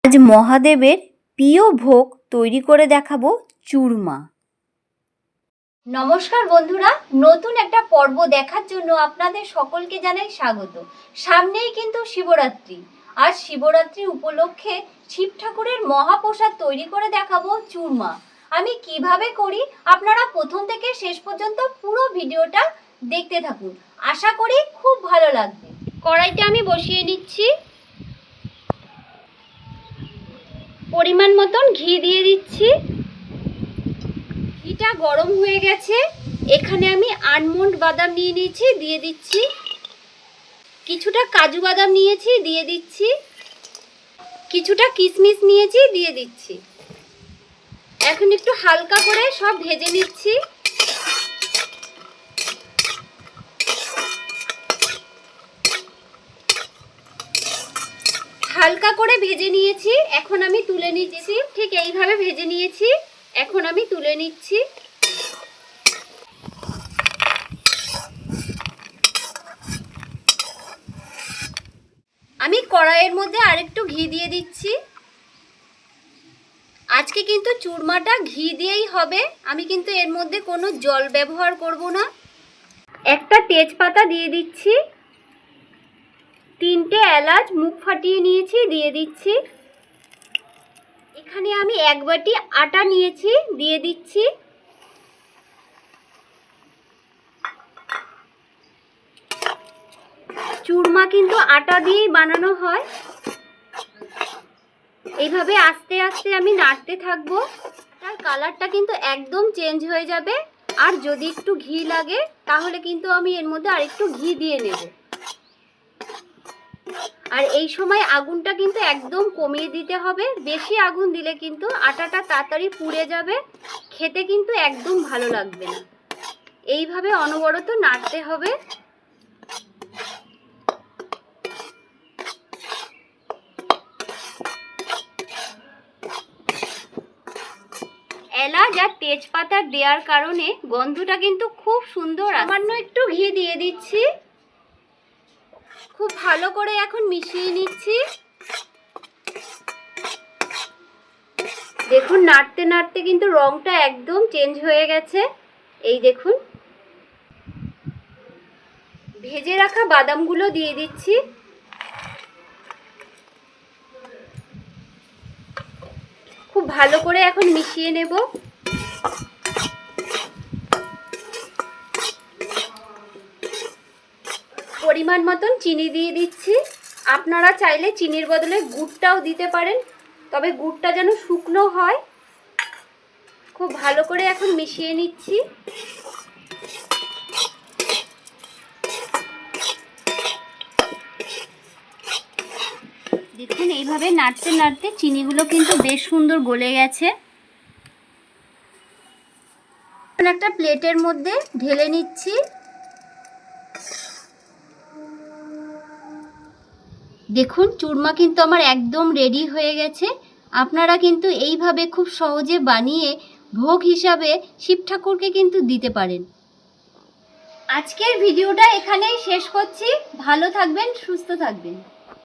আজ মহাদেবের প্রিয় ভোগ তৈরি করে দেখাবো চুরমা। নমস্কার বন্ধুরা, নতুন একটা পর্ব দেখার জন্য আপনাদের সকলকে জানাই স্বাগত। সামনেই কিন্তু শিবরাত্রি, আর শিবরাত্রি উপলক্ষে শিব ঠাকুরের মহাপ্রসাদ তৈরি করে দেখাবো চুরমা। আমি কিভাবে করি আপনারা প্রথম থেকে শেষ পর্যন্ত পুরো ভিডিওটা দেখতে থাকুন, আশা করি খুব ভালো লাগবে। কড়াইটা আমি বসিয়ে নিচ্ছি, পরিমাণ মতন ঘি দিয়ে দিচ্ছি। ঘিটা গরম হয়ে গেছে, এখানে আমি আলমন্ড বাদাম নিয়ে নিয়েছি, দিয়ে দিচ্ছি। কিছুটা কাজু বাদাম নিয়েছি, দিয়ে দিচ্ছি। কিছুটা কিশমিশ নিয়েছি, দিয়ে দিচ্ছি। এখন একটু হালকা করে সব ভেজে নিচ্ছি। হালকা করে ভেজে নিয়েছি, এখন আমি তুলে নিচ্ছি। ঠিক এইভাবে ভেজে নিয়েছি, এখন আমি তুলে নিচ্ছি। আমি কড়াইয়ের মধ্যে আরেকটু ঘি দিয়ে দিচ্ছি। আজকে কিন্তু চুরমাটা ঘি দিয়েই হবে, আমি কিন্তু এর মধ্যে কোনো জল ব্যবহার করব না। একটা তেজপাতা দিয়ে দিচ্ছি, 3টে এলাচ মুখ ফাটিয়ে নিয়েছি, দিয়ে দিচ্ছি। এখানে আমি 1 বাটি আটা নিয়েছি, দিয়ে দিচ্ছি। চুরমা কিন্তু আটা দিয়েই বানানো হয়। এইভাবে আস্তে আস্তে আমি নাড়তে থাকবো, তার কালারটা কিন্তু একদম চেঞ্জ হয়ে যাবে। আর যদি একটু ঘি লাগে তাহলে কিন্তু আমি এর মধ্যে আরেকটু ঘি দিয়ে নেব। আর এই সময় আগুনটা কিন্তু একদম কমিয়ে দিতে হবে, বেশি আগুন দিলে কিন্তু আটাটা তাড়াতাড়ি পুড়ে যাবে, খেতে কিন্তু একদম ভালো লাগবে না। এইভাবে অনবরত নাড়তে হবে। এলাচ আর তেজপাতা দেওয়ার কারণে গন্ধটা কিন্তু খুব সুন্দর। সামান্য একটু ঘি দিয়ে দিচ্ছি, খুব ভালো করে এখন মিশিয়ে নিচ্ছি। দেখুন নাড়তে নাড়তে কিন্তু রংটা একদম চেঞ্জ হয়ে গেছে। এই দেখুন, ভেজে রাখা বাদামগুলো দিয়ে দিচ্ছি। খুব ভালো করে এখন মিশিয়ে নেব। পরিমাণ মতন চিনি দিয়ে দিচ্ছি। আপনারা চাইলে চিনির বদলে গুড়টাও দিতে পারেন, তবে গুড়টা যেন শুকনো হয়। খুব ভালো করে এখন মিশিয়ে নিচ্ছি। দেখুন এইভাবে নাড়তে নাড়তে চিনিগুলো কিন্তু বেশ সুন্দর গলে গেছে। একটা প্লেটের মধ্যে ঢেলে নিচ্ছি। দেখুন চুরমা কিন্তু আমার একদম রেডি হয়ে গেছে। আপনারা কিন্তু এইভাবে খুব সহজে বানিয়ে ভোগ হিসাবে শিব ঠাকুরকে কিন্তু দিতে পারেন। আজকের ভিডিওটা এখানেই শেষ করছি। ভালো থাকবেন, সুস্থ থাকবেন।